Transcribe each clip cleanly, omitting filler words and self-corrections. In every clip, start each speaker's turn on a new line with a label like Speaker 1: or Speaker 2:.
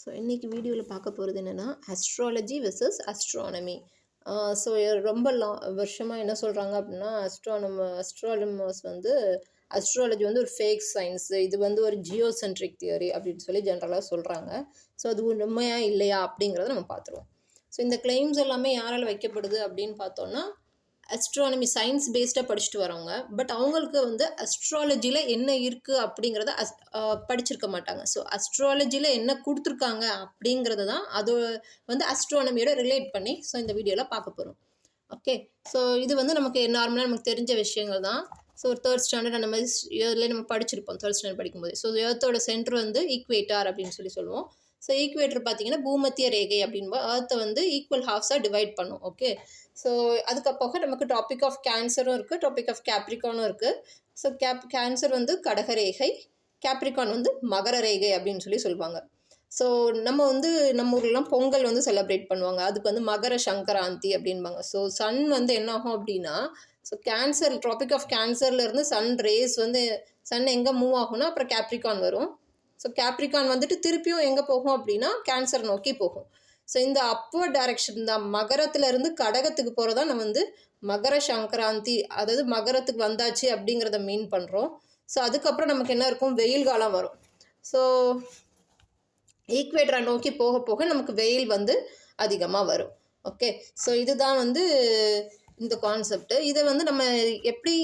Speaker 1: So இன்றைக்கி வீடியோவில் பார்க்க போகிறது என்னென்னா அஸ்ட்ராலஜி வெர்சஸ் அஸ்ட்ரானமி. ஸோ ரொம்ப வருஷமாக என்ன சொல்கிறாங்க அப்படின்னா அஸ்ட்ரானமர்ஸ் வந்து அஸ்ட்ராலஜி வந்து ஒரு ஃபேக் சயின்ஸு, இது வந்து ஒரு ஜியோசென்ட்ரிக் தியரி அப்படின்னு சொல்லி ஜென்ரலாக சொல்கிறாங்க. ஸோ அது உண்மையா இல்லையா அப்படிங்கிறத நம்ம பார்த்துருவோம். ஸோ இந்த கிளைம்ஸ் எல்லாமே யாரால் வைக்கப்படுது அப்படின்னு பார்த்தோன்னா அஸ்ட்ரானமி சயின்ஸ் பேஸ்டாக படிச்சுட்டு வரவங்க. பட் அவங்களுக்கு வந்து அஸ்ட்ராலஜியில் என்ன இருக்குது அப்படிங்கிறத படிச்சிருக்க மாட்டாங்க. ஸோ அஸ்ட்ராலஜியில் என்ன கொடுத்துருக்காங்க அப்படிங்கிறத தான் அது வந்து அஸ்ட்ரானமியோட ரிலேட் பண்ணி ஸோ இந்த வீடியோவில் பார்க்க போகிறோம். ஓகே, ஸோ இது வந்து நமக்கு நார்மலாக நமக்கு தெரிஞ்ச விஷயங்கள் தான். ஸோ ஒரு 3rd ஸ்டாண்டர்ட் அந்த மாதிரி இயர்லேயே நம்ம படிச்சிருப்போம் 3rd ஸ்டாண்டர்ட் படிக்கும்போது. ஸோ எர்த்தோட சென்டர் வந்து ஈக்குவேட்டார் அப்படின்னு சொல்லுவோம். ஸோ ஈக்குவேட்டர் பார்த்தீங்கன்னா பூமத்திய ரேகை அப்படின்பா எர்த்தை வந்து ஈக்குவல் ஹாஃப்ஸாக டிவைட் பண்ணும். ஓகே, ஸோ அதுக்கப்புறம் நமக்கு டாபிக் ஆஃப் கேன்சரும் இருக்குது, டாபிக் ஆஃப் கேப்ரிகானும் இருக்குது. ஸோ கேன்சர் வந்து கடகரேகை, கேப்ரிகான் வந்து மகர ரேகை அப்படின்னு சொல்லுவாங்க. ஸோ நம்ம வந்து நம்ம ஊர்லாம் பொங்கல் வந்து செலிப்ரேட் பண்ணுவாங்க, அதுக்கு வந்து மகர சங்கராந்தி அப்படின்பாங்க. ஸோ சன் வந்து என்ன ஆகும் அப்படின்னா, ஸோ கேன்சர் டாபிக் ஆஃப் கேன்சர்லேருந்து சன் ரேஸ் வந்து சன் எங்கே மூவ் ஆகும்னா அப்புறம் கேப்ரிகான் வரும். ஸோ கேப்ரிகான் வந்துட்டு திருப்பியும் எங்கே போகும் அப்படின்னா கேன்சர் நோக்கி போகும். ஸோ இந்த அப்வர்ட் டைரக்ஷன் தான் மகரத்துலேருந்து கடகத்துக்கு போகிறதா நம்ம வந்து மகர சங்கராந்தி, அதாவது மகரத்துக்கு வந்தாச்சு அப்படிங்கிறத மீன் பண்ணுறோம். ஸோ அதுக்கப்புறம் நமக்கு என்ன இருக்கும், வெயில் காலம் வரும். ஸோ ஈக்குவேட்டரை நோக்கி போக போக நமக்கு வெயில் வந்து அதிகமாக வரும். ஓகே, ஸோ இதுதான் வந்து இந்த கான்செப்ட். இதை வந்து நம்ம எப்படி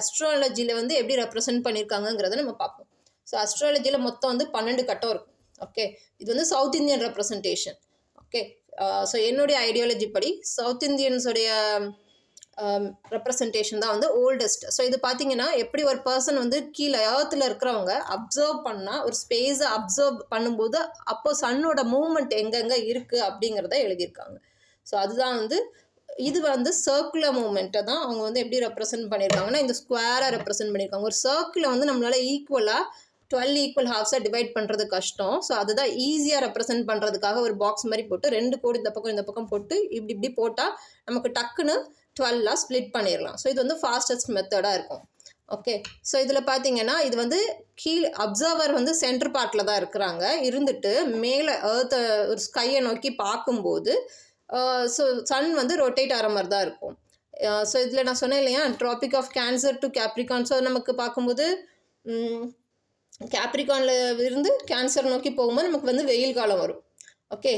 Speaker 1: அஸ்ட்ராலஜியில் வந்து எப்படி ரெப்ரசன்ட் பண்ணியிருக்காங்கங்கிறத நம்ம பார்ப்போம். ஸோ அஸ்ட்ராலஜியில் மொத்தம் வந்து 12 கட்டம் இருக்கும். ஓகே, இது வந்து south Indian representation. Okay, so என்னுடைய ஐடியாலஜி படி சவுத் இந்தியன்ஸுடைய ரெப்ரசன்டேஷன் தான் வந்து ஓல்டஸ்ட். ஸோ இது பார்த்தீங்கன்னா எப்படி ஒரு பர்சன் வந்து கீழே எர்த்தில் இருக்கிறவங்க அப்சர்வ் பண்ணால் ஒரு ஸ்பேஸை அப்சர்வ் பண்ணும்போது அப்போ சன்னோட மூவ்மெண்ட் எங்கெங்கே இருக்குது அப்படிங்கிறத எழுதியிருக்காங்க. ஸோ அதுதான் வந்து இது வந்து சர்க்குலர் மூமெண்ட்டை தான் அவங்க வந்து எப்படி ரெப்ரசென்ட் பண்ணியிருக்காங்கன்னா இந்த ஸ்கொயராக ரெப்ரசென்ட் பண்ணியிருக்காங்க. ஒரு சர்க்கிளை வந்து நம்மளால் ஈக்குவலாக 12 ஈக்குவல் ஹாஃப்ஸாக டிவைட் பண்ணுறது கஷ்டம். ஸோ அதுதான் ஈஸியாக ரெப்ரசென்ட் பண்ணுறதுக்காக ஒரு பாக்ஸ் மாதிரி போட்டு 2 கோடு இந்த பக்கம் போட்டு இப்படி போட்டால் நமக்கு டக்குன்னு 12ஆக ஸ்ப்ளிட் பண்ணிடலாம். ஸோ இது வந்து ஃபாஸ்டஸ்ட் மெத்தடாக இருக்கும். ஓகே, ஸோ இதில் பார்த்தீங்கன்னா இது வந்து கீழே அப்சர்வர் வந்து சென்டர் பார்ட்டில் தான் இருக்கிறாங்க, இருந்துட்டு மேலே எர்த்தை ஒரு ஸ்கையை நோக்கி பார்க்கும்போது ஸோ சன் வந்து ரொட்டேட் ஆகிற மாதிரி தான் இருக்கும். ஸோ இதில் நான் சொன்னேன் இல்லையா, tropic of Cancer to Capricorn. So நமக்கு பார்க்கும்போது கேப்ரிகானில் இருந்து கேன்சர் நோக்கி போகும்போது நமக்கு வந்து வெயில் காலம் வரும். ஓகே,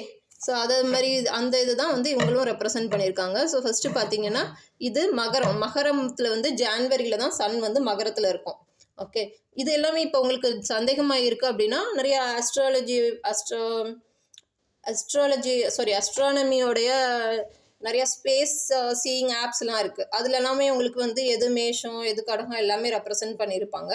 Speaker 1: ஸோ அதே மாதிரி அந்த இது தான் வந்து இவங்களும் ரெப்ரசன்ட் பண்ணியிருக்காங்க. ஸோ ஃபஸ்ட்டு பார்த்தீங்கன்னா இது மகரத்தில் வந்து ஜான்வரியில் தான் சன் வந்து மகரத்தில் இருக்கும். ஓகே, இது எல்லாமே இப்போ உங்களுக்கு சந்தேகமாக இருக்குது அப்படின்னா நிறைய அஸ்ட்ரானமியோடைய நிறைய ஸ்பேஸ் சீயிங் ஆப்ஸ்லாம் இருக்குது. அதில் எல்லாமே உங்களுக்கு வந்து எது மேஷம் எது கடகம் எல்லாமே ரெப்ரசன்ட் பண்ணியிருப்பாங்க.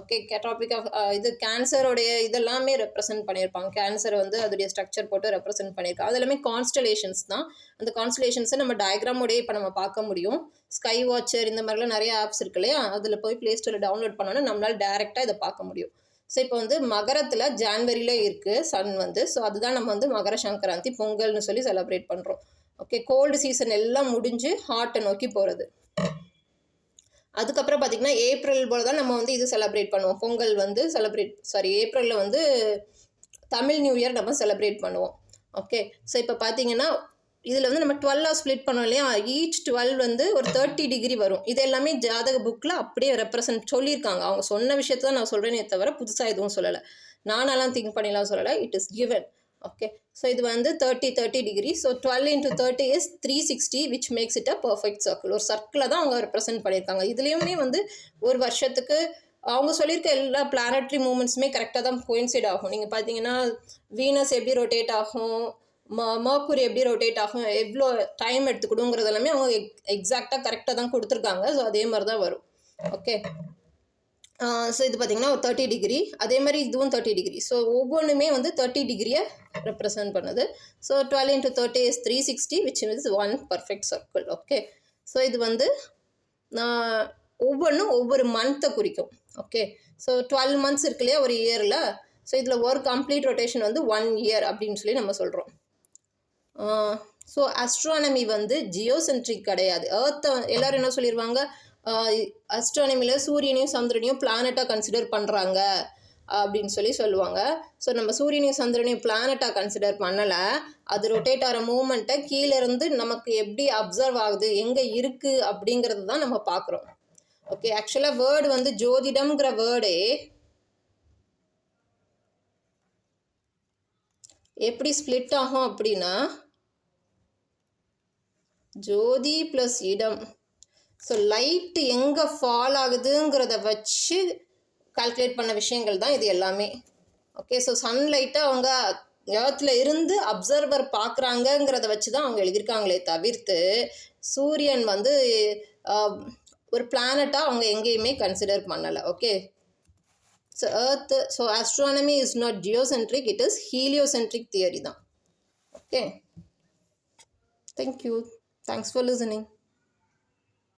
Speaker 1: ஓகே, டாபிக் ஆஃப் இது கேன்சரோடைய இதெல்லாமே ரெப்ரசன்ட் பண்ணியிருப்பாங்க. கேன்சர் வந்து அதோடைய ஸ்ட்ரக்சர் போட்டு ரெப்ரசன்ட் பண்ணியிருக்காங்க. அது எல்லாமே கான்ஸ்டலேஷன்ஸ் தான். அந்த கான்ஸ்டலேஷன்ஸை நம்ம டயக்ராமோடையே இப்போ நம்ம பார்க்க முடியும். ஸ்கை வாட்சர் இந்த மாதிரிலாம் நிறைய ஆப்ஸ் இருக்கு இல்லையா, அதில் போய் ப்ளே ஸ்டோரில் டவுன்லோட் பண்ணோன்னா நம்மளால் டேரெக்டாக இதை பார்க்க முடியும். ஸோ இப்போ வந்து மகரத்தில் ஜான்வரியில் இருக்குது சன் வந்து. ஸோ அதுதான் நம்ம வந்து மகர சங்கராந்தி பொங்கல்னு சொல்லி செலிப்ரேட் பண்ணுறோம். ஓகே, கோல்டு சீசன் எல்லாம் முடிஞ்சு ஹாட்டை நோக்கி போகிறது. அதுக்கப்புறம் பார்த்திங்கன்னா ஏப்ரல் போல் தான் நம்ம வந்து இது செலிப்ரேட் பண்ணுவோம். பொங்கல் வந்து ஏப்ரலில் வந்து தமிழ் நியூ இயர் நம்ம செலிப்ரேட் பண்ணுவோம். ஓகே, ஸோ இப்போ பார்த்தீங்கன்னா இதில் வந்து நம்ம 12ஆக ஸ்ப்ளிட் பண்ணோம் இல்லையா, ஈச் 12 வந்து ஒரு 30 டிகிரி வரும். இது எல்லாமே ஜாதக புக்கில் அப்படியே ரெப்ரசன்ட் சொல்லியிருக்காங்க. அவங்க சொன்ன விஷயத்தை தான் நான் சொல்கிறேனே தவிர புதுசாக எதுவும் சொல்லலை, நானெல்லாம் திங்க் பண்ணிலாம் சொல்லலை, it is given. Okay, so இது வந்து 30 degree. So 12 into 30 is 360 which makes it a perfect circle. ஒரு சர்க்கிளை தான் அவங்க ரெப்ரசென்ட் பண்ணியிருக்காங்க. இதுலேயுமே வந்து ஒரு வருஷத்துக்கு அவங்க சொல்லியிருக்க எல்லா பிளானட்ரி மூமெண்ட்ஸுமே கரெக்டாக தான் கோயின்சைட் ஆகும். நீங்கள் பார்த்தீங்கன்னா வீனஸ் எப்படி ரொட்டேட் ஆகும், மர்க்குரி எப்படி ரொட்டேட் ஆகும், எவ்வளோ டைம் எடுத்துக்கிடுங்கிறது எல்லாமே அவங்க எக்ஸாக்டாக கரெக்டாக தான் கொடுத்துருக்காங்க. ஸோ அதே மாதிரி தான் வரும். ஓகே, ஸோ இது பார்த்திங்கன்னா ஒரு 30 டிகிரி, அதே மாதிரி இதுவும் 30 டிகிரி. ஸோ ஒவ்வொன்றுமே வந்து 30 டிகிரியை ரெப்ரசன்ட் பண்ணுது. So 12 into 30 is 360 which is one perfect circle. Okay, so இது வந்து ஒவ்வொரு மந்த்தை குறிக்கும். ஓகே, ஸோ 12 months இருக்கு இல்லையா ஒரு இயரில். ஸோ இதில் ஒரு கம்ப்ளீட் ரொட்டேஷன் வந்து 1 year அப்படின்னு சொல்லி நம்ம சொல்கிறோம். ஸோ அஸ்ட்ரானமி வந்து ஜியோசென்ட்ரிக் கிடையாது. எர்த்தை எல்லோரும் என்ன சொல்லிடுவாங்க, அஸ்ட்ரானமியில் சூரியனையும் சந்திரனையும் பிளானட்டாக கன்சிடர் பண்ணுறாங்க அப்படின்னு சொல்லுவாங்க. ஸோ நம்ம சூரியனையும் சந்திரனையும் பிளானட்டாக கன்சிடர் பண்ணலை. அது ரொட்டேட் ஆகிற மூமெண்ட்டை கீழேருந்து நமக்கு எப்படி அப்சர்வ் ஆகுது, எங்கே இருக்குது அப்படிங்கிறது தான் நம்ம பார்க்குறோம். ஓகே, ஆக்சுவலாக வேர்டு வந்து ஜோதிடம்ங்கிற வேர்டே எப்படி ஸ்ப்ளிட் ஆகும் அப்படின்னா, ஜோதி ப்ளஸ் இடம். ஸோ லைட்டு எங்கே ஃபால் ஆகுதுங்கிறத வச்சு கால்குலேட் பண்ண விஷயங்கள் தான் இது எல்லாமே. ஓகே, ஸோ சன்லைட்டை அவங்க எர்த்தில் இருந்து அப்சர்வர் பார்க்குறாங்கங்கிறத வச்சு தான் அவங்க எழுதியிருக்காங்களே தவிர்த்து சூரியன் வந்து ஒரு பிளானட்டாக அவங்க எங்கேயுமே கன்சிடர் பண்ணலை. Okay, so earth, so astronomy is not geocentric, it is heliocentric theory தான். Okay, thank you, thanks for listening.